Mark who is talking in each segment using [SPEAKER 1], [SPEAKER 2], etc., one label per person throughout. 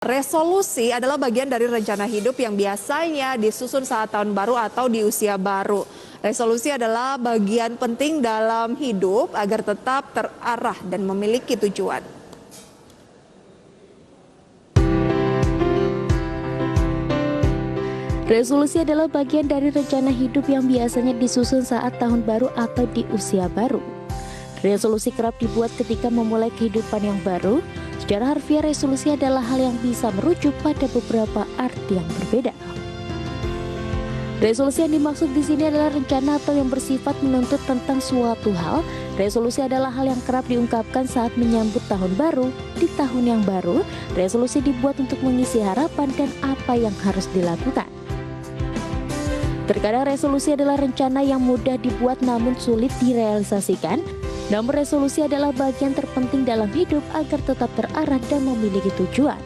[SPEAKER 1] Resolusi adalah bagian dari rencana hidup yang biasanya disusun saat tahun baru atau di usia baru. Resolusi adalah bagian penting dalam hidup agar tetap terarah dan memiliki tujuan.
[SPEAKER 2] Resolusi adalah bagian dari rencana hidup yang biasanya disusun saat tahun baru atau di usia baru. Resolusi kerap dibuat ketika memulai kehidupan yang baru. Secara harfiah, resolusi adalah hal yang bisa merujuk pada beberapa arti yang berbeda. Resolusi yang dimaksud di sini adalah rencana atau yang bersifat menuntut tentang suatu hal. Resolusi adalah hal yang kerap diungkapkan saat menyambut tahun baru. Di tahun yang baru, resolusi dibuat untuk mengisi harapan dan apa yang harus dilakukan. Terkadang resolusi adalah rencana yang mudah dibuat namun sulit direalisasikan. Namun resolusi adalah bagian terpenting dalam hidup agar tetap terarah dan memiliki tujuan.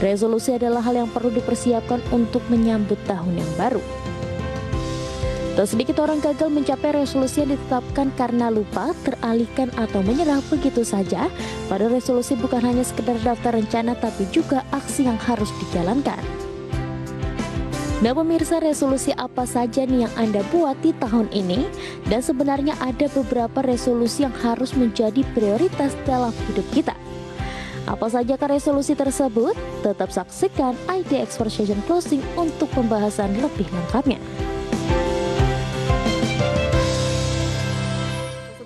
[SPEAKER 2] Resolusi adalah hal yang perlu dipersiapkan untuk menyambut tahun yang baru. Tak sedikit orang gagal mencapai resolusi yang ditetapkan karena lupa, teralihkan atau menyerah begitu saja. Padahal resolusi bukan hanya sekedar daftar rencana tapi juga aksi yang harus dijalankan. Nah pemirsa, resolusi apa saja nih yang Anda buat di tahun ini? Dan sebenarnya ada beberapa resolusi yang harus menjadi prioritas dalam hidup kita. Apa sajakah resolusi tersebut? Tetap saksikan ID Expert Session Closing untuk pembahasan lebih lengkapnya.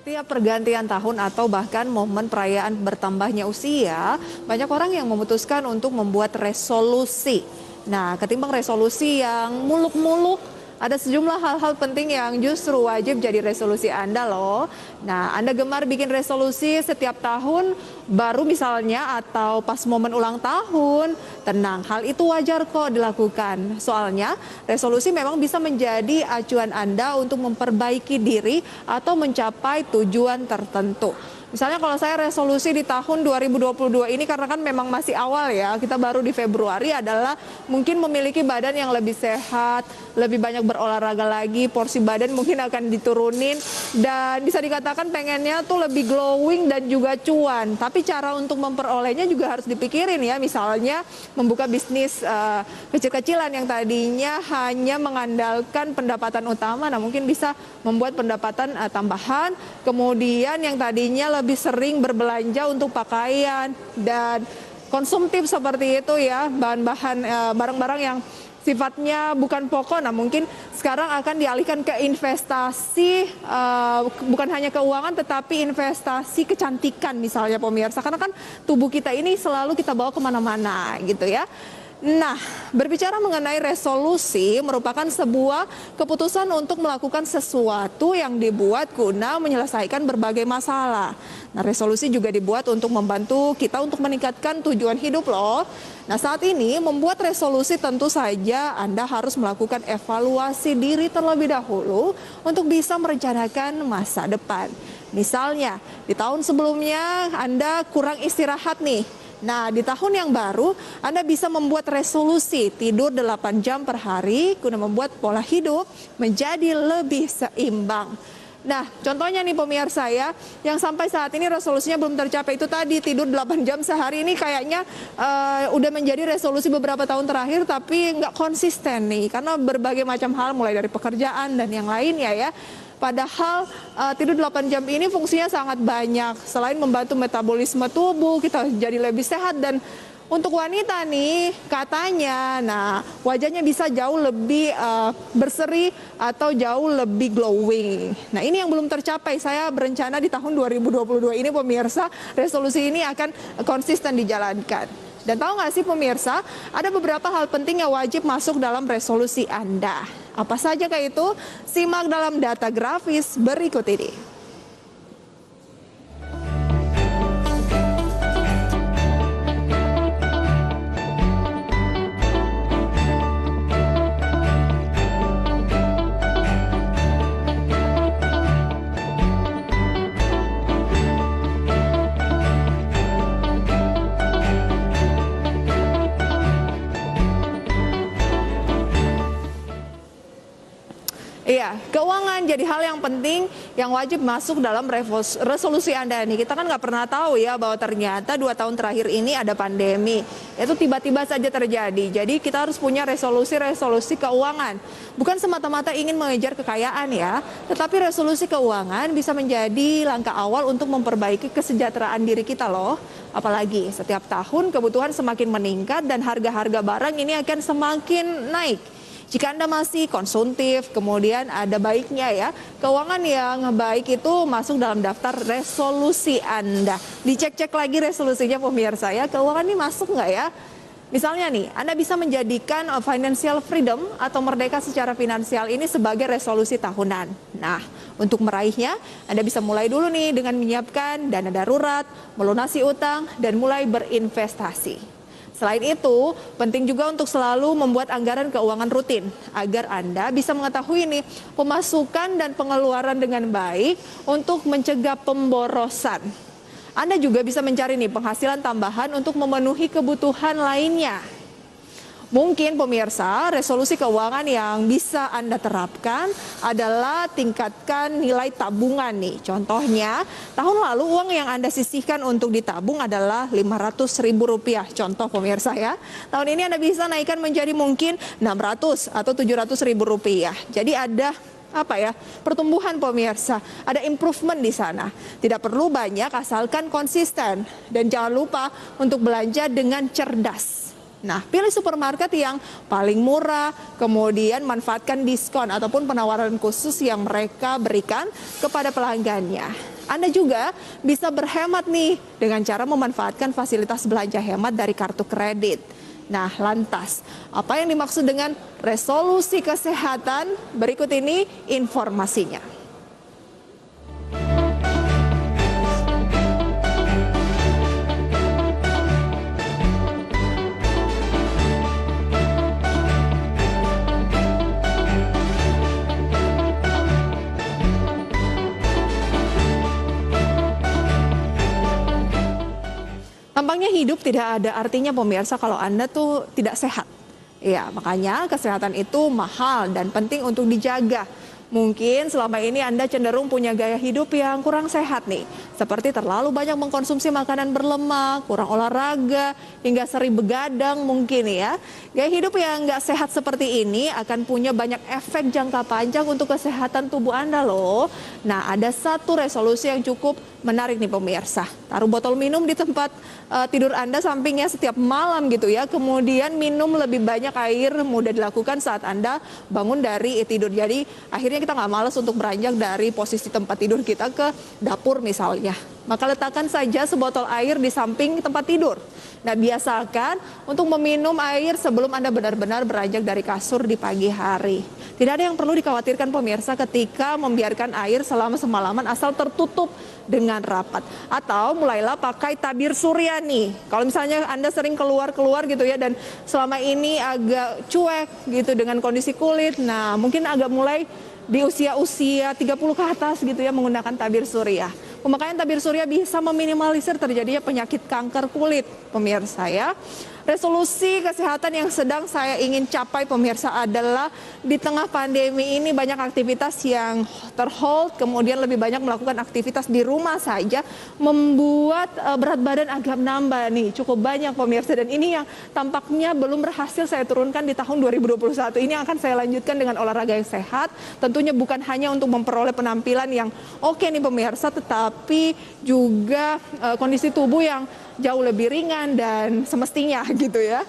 [SPEAKER 1] Setiap pergantian tahun atau bahkan momen perayaan bertambahnya usia, banyak orang yang memutuskan untuk membuat resolusi. Nah, ketimbang resolusi yang muluk-muluk, ada sejumlah hal-hal penting yang justru wajib jadi resolusi Anda loh. Nah, Anda gemar bikin resolusi setiap tahun baru misalnya atau pas momen ulang tahun. Tenang, hal itu wajar kok dilakukan. Soalnya, resolusi memang bisa menjadi acuan Anda untuk memperbaiki diri atau mencapai tujuan tertentu. Misalnya kalau saya resolusi di tahun 2022 ini karena kan memang masih awal ya, kita baru di Februari adalah mungkin memiliki badan yang lebih sehat, lebih banyak berolahraga lagi, porsi badan mungkin akan diturunin dan bisa dikatakan pengennya tuh lebih glowing dan juga cuan. Tapi cara untuk memperolehnya juga harus dipikirin ya, misalnya membuka bisnis kecil-kecilan yang tadinya hanya mengandalkan pendapatan utama, nah mungkin bisa membuat pendapatan tambahan, kemudian yang tadinya lebih sering berbelanja untuk pakaian dan konsumtif seperti itu ya, bahan-bahan barang-barang yang sifatnya bukan pokok, nah mungkin sekarang akan dialihkan ke investasi, bukan hanya keuangan tetapi investasi kecantikan misalnya pemirsa, karena kan tubuh kita ini selalu kita bawa kemana-mana gitu ya. Nah, berbicara mengenai resolusi merupakan sebuah keputusan untuk melakukan sesuatu yang dibuat guna menyelesaikan berbagai masalah. Nah, resolusi juga dibuat untuk membantu kita untuk meningkatkan tujuan hidup loh. Nah, saat ini membuat resolusi tentu saja Anda harus melakukan evaluasi diri terlebih dahulu untuk bisa merencanakan masa depan. Misalnya, di tahun sebelumnya Anda kurang istirahat nih. Nah, di tahun yang baru, Anda bisa membuat resolusi tidur 8 jam per hari guna membuat pola hidup menjadi lebih seimbang. Nah, contohnya nih pemirsa ya, yang sampai saat ini resolusinya belum tercapai itu tadi, tidur 8 jam sehari ini kayaknya udah menjadi resolusi beberapa tahun terakhir tapi nggak konsisten nih, karena berbagai macam hal mulai dari pekerjaan dan yang lainnya ya. Padahal tidur 8 jam ini fungsinya sangat banyak. Selain membantu metabolisme tubuh, kita jadi lebih sehat dan untuk wanita nih katanya, nah wajahnya bisa jauh lebih berseri atau jauh lebih glowing. Nah ini yang belum tercapai. Saya berencana di tahun 2022 ini pemirsa, resolusi ini akan konsisten dijalankan. Dan tahu nggak sih pemirsa, ada beberapa hal penting yang wajib masuk dalam resolusi Anda. Apa saja kayak itu? Simak dalam data grafis berikut ini. Iya, keuangan jadi hal yang penting yang wajib masuk dalam resolusi Anda nih. Kita kan nggak pernah tahu ya bahwa ternyata 2 tahun terakhir ini ada pandemi. Itu tiba-tiba saja terjadi. Jadi kita harus punya resolusi keuangan. Bukan semata-mata ingin mengejar kekayaan ya, tetapi resolusi keuangan bisa menjadi langkah awal untuk memperbaiki kesejahteraan diri kita loh. Apalagi setiap tahun kebutuhan semakin meningkat dan harga-harga barang ini akan semakin naik. Jika Anda masih konsumtif, kemudian ada baiknya ya, keuangan yang baik itu masuk dalam daftar resolusi Anda. Dicek-cek lagi resolusinya pemirsa ya, keuangan ini masuk nggak ya? Misalnya nih, Anda bisa menjadikan financial freedom atau merdeka secara finansial ini sebagai resolusi tahunan. Nah, untuk meraihnya, Anda bisa mulai dulu nih dengan menyiapkan dana darurat, melunasi utang, dan mulai berinvestasi. Selain itu, penting juga untuk selalu membuat anggaran keuangan rutin agar Anda bisa mengetahui nih pemasukan dan pengeluaran dengan baik untuk mencegah pemborosan. Anda juga bisa mencari nih penghasilan tambahan untuk memenuhi kebutuhan lainnya. Mungkin pemirsa, resolusi keuangan yang bisa Anda terapkan adalah tingkatkan nilai tabungan nih. Contohnya, tahun lalu uang yang Anda sisihkan untuk ditabung adalah Rp500.000. Contoh pemirsa ya. Tahun ini Anda bisa naikkan menjadi mungkin Rp600 atau Rp700.000. Jadi ada pertumbuhan pemirsa, ada improvement di sana. Tidak perlu banyak asalkan konsisten dan jangan lupa untuk belanja dengan cerdas. Nah, pilih supermarket yang paling murah, kemudian manfaatkan diskon ataupun penawaran khusus yang mereka berikan kepada pelanggannya. Anda juga bisa berhemat nih dengan cara memanfaatkan fasilitas belanja hemat dari kartu kredit. Nah, lantas, apa yang dimaksud dengan resolusi kesehatan? Berikut ini informasinya. Tampaknya hidup tidak ada artinya pemirsa kalau Anda tuh tidak sehat. Ya, makanya kesehatan itu mahal dan penting untuk dijaga. Mungkin selama ini Anda cenderung punya gaya hidup yang kurang sehat nih. Seperti terlalu banyak mengkonsumsi makanan berlemak, kurang olahraga, hingga sering begadang mungkin ya. Gaya hidup yang nggak sehat seperti ini akan punya banyak efek jangka panjang untuk kesehatan tubuh Anda loh. Nah, ada satu resolusi yang cukup menarik nih pemirsa. Taruh botol minum di tempat tidur Anda sampingnya setiap malam gitu ya. Kemudian minum lebih banyak air, mudah dilakukan saat Anda bangun dari tidur. Jadi akhirnya kita nggak malas untuk beranjak dari posisi tempat tidur kita ke dapur misalnya. Maka letakkan saja sebotol air di samping tempat tidur. Nah, biasakan untuk meminum air sebelum Anda benar-benar beranjak dari kasur di pagi hari. Tidak ada yang perlu dikhawatirkan pemirsa ketika membiarkan air selama semalaman asal tertutup dengan rapat. Atau mulailah pakai tabir surya nih. Kalau misalnya Anda sering keluar-keluar gitu ya dan selama ini agak cuek gitu dengan kondisi kulit. Nah, mungkin agak mulai di usia-usia 30 ke atas gitu ya menggunakan tabir surya. Pemakaian tabir surya bisa meminimalisir terjadinya penyakit kanker kulit, pemirsa ya. Resolusi kesehatan yang sedang saya ingin capai pemirsa adalah di tengah pandemi ini banyak aktivitas yang terhold, kemudian lebih banyak melakukan aktivitas di rumah saja, membuat berat badan agak nambah nih, cukup banyak pemirsa. Dan ini yang tampaknya belum berhasil saya turunkan di tahun 2021. Ini akan saya lanjutkan dengan olahraga yang sehat, tentunya bukan hanya untuk memperoleh penampilan yang oke nih pemirsa, tetapi juga kondisi tubuh yang jauh lebih ringan dan semestinya gitu ya.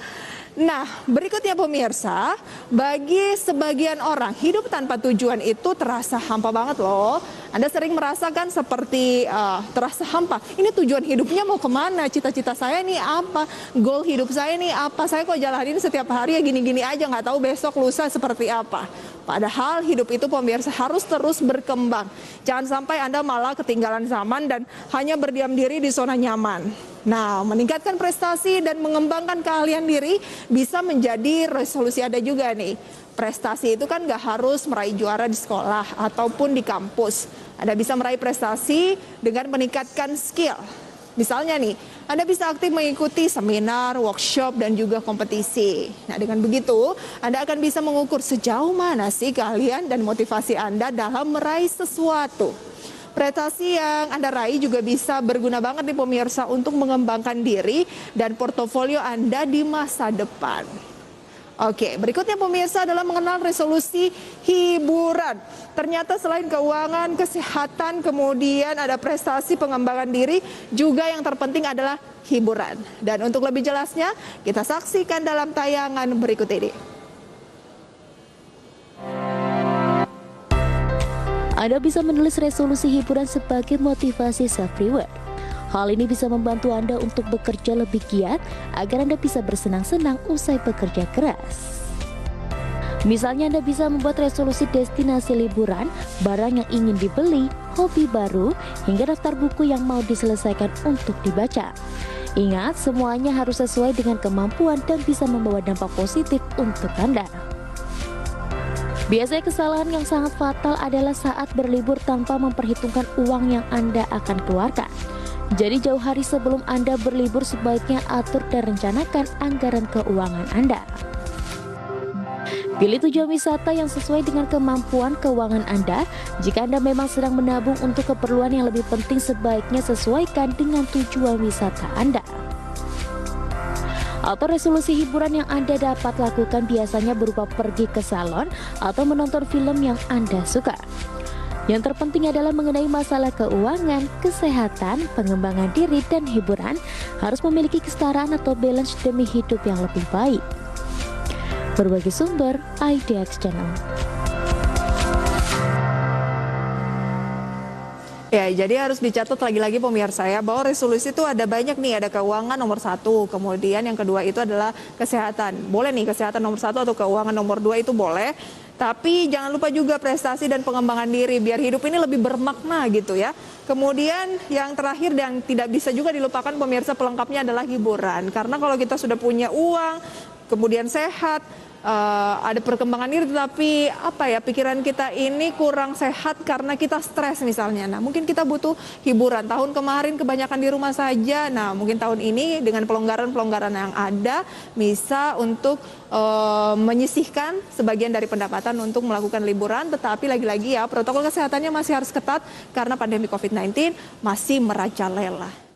[SPEAKER 1] Nah, berikutnya pemirsa, bagi sebagian orang hidup tanpa tujuan itu terasa hampa banget loh. Anda sering merasakan seperti terasa hampa. Ini tujuan hidupnya mau kemana? Cita-cita saya nih apa? Goal hidup saya nih apa? Saya kok jalanin setiap hari ya gini-gini aja, nggak tahu besok lusa seperti apa. Padahal hidup itu pemirsa harus terus berkembang. Jangan sampai Anda malah ketinggalan zaman dan hanya berdiam diri di zona nyaman. Nah, meningkatkan prestasi dan mengembangkan keahlian diri bisa menjadi resolusi Anda juga nih. Prestasi itu kan nggak harus meraih juara di sekolah ataupun di kampus. Anda bisa meraih prestasi dengan meningkatkan skill. Misalnya nih, Anda bisa aktif mengikuti seminar, workshop, dan juga kompetisi. Nah, dengan begitu, Anda akan bisa mengukur sejauh mana sih keahlian dan motivasi Anda dalam meraih sesuatu. Prestasi yang Anda raih juga bisa berguna banget nih pemirsa untuk mengembangkan diri dan portofolio Anda di masa depan. Oke, berikutnya pemirsa adalah mengenal resolusi hiburan. Ternyata selain keuangan, kesehatan, kemudian ada prestasi pengembangan diri, juga yang terpenting adalah hiburan. Dan untuk lebih jelasnya, kita saksikan dalam tayangan berikut ini.
[SPEAKER 2] Anda bisa menulis resolusi hiburan sebagai motivasi self-reward. Hal ini bisa membantu Anda untuk bekerja lebih giat agar Anda bisa bersenang-senang usai bekerja keras. Misalnya Anda bisa membuat resolusi destinasi liburan, barang yang ingin dibeli, hobi baru, hingga daftar buku yang mau diselesaikan untuk dibaca. Ingat, semuanya harus sesuai dengan kemampuan dan bisa membawa dampak positif untuk Anda. Biasanya kesalahan yang sangat fatal adalah saat berlibur tanpa memperhitungkan uang yang Anda akan keluarkan. Jadi jauh hari sebelum Anda berlibur sebaiknya atur dan rencanakan anggaran keuangan Anda. Pilih tujuan wisata yang sesuai dengan kemampuan keuangan Anda. Jika Anda memang sedang menabung untuk keperluan yang lebih penting, sebaiknya sesuaikan dengan tujuan wisata Anda. Atau resolusi hiburan yang Anda dapat lakukan biasanya berupa pergi ke salon atau menonton film yang Anda suka. Yang terpenting adalah mengenai masalah keuangan, kesehatan, pengembangan diri, dan hiburan harus memiliki kesetaraan atau balance demi hidup yang lebih baik. Berbagai sumber, IDX Channel.
[SPEAKER 1] Ya, jadi harus dicatat lagi-lagi pemirsa ya, bahwa resolusi itu ada banyak nih, ada keuangan nomor 1, kemudian yang kedua itu adalah kesehatan. Boleh nih kesehatan nomor 1 atau keuangan nomor 2 itu boleh, tapi jangan lupa juga prestasi dan pengembangan diri, biar hidup ini lebih bermakna gitu ya. Kemudian yang terakhir dan tidak bisa juga dilupakan pemirsa, pelengkapnya adalah hiburan. Karena kalau kita sudah punya uang, kemudian sehat, ada perkembangan diri, tetapi pikiran kita ini kurang sehat karena kita stres misalnya. Nah, mungkin kita butuh hiburan. Tahun kemarin kebanyakan di rumah saja. Nah, mungkin tahun ini dengan pelonggaran-pelonggaran yang ada bisa untuk menyisihkan sebagian dari pendapatan untuk melakukan liburan. Tetapi lagi-lagi ya, protokol kesehatannya masih harus ketat karena pandemi COVID-19 masih merajalela.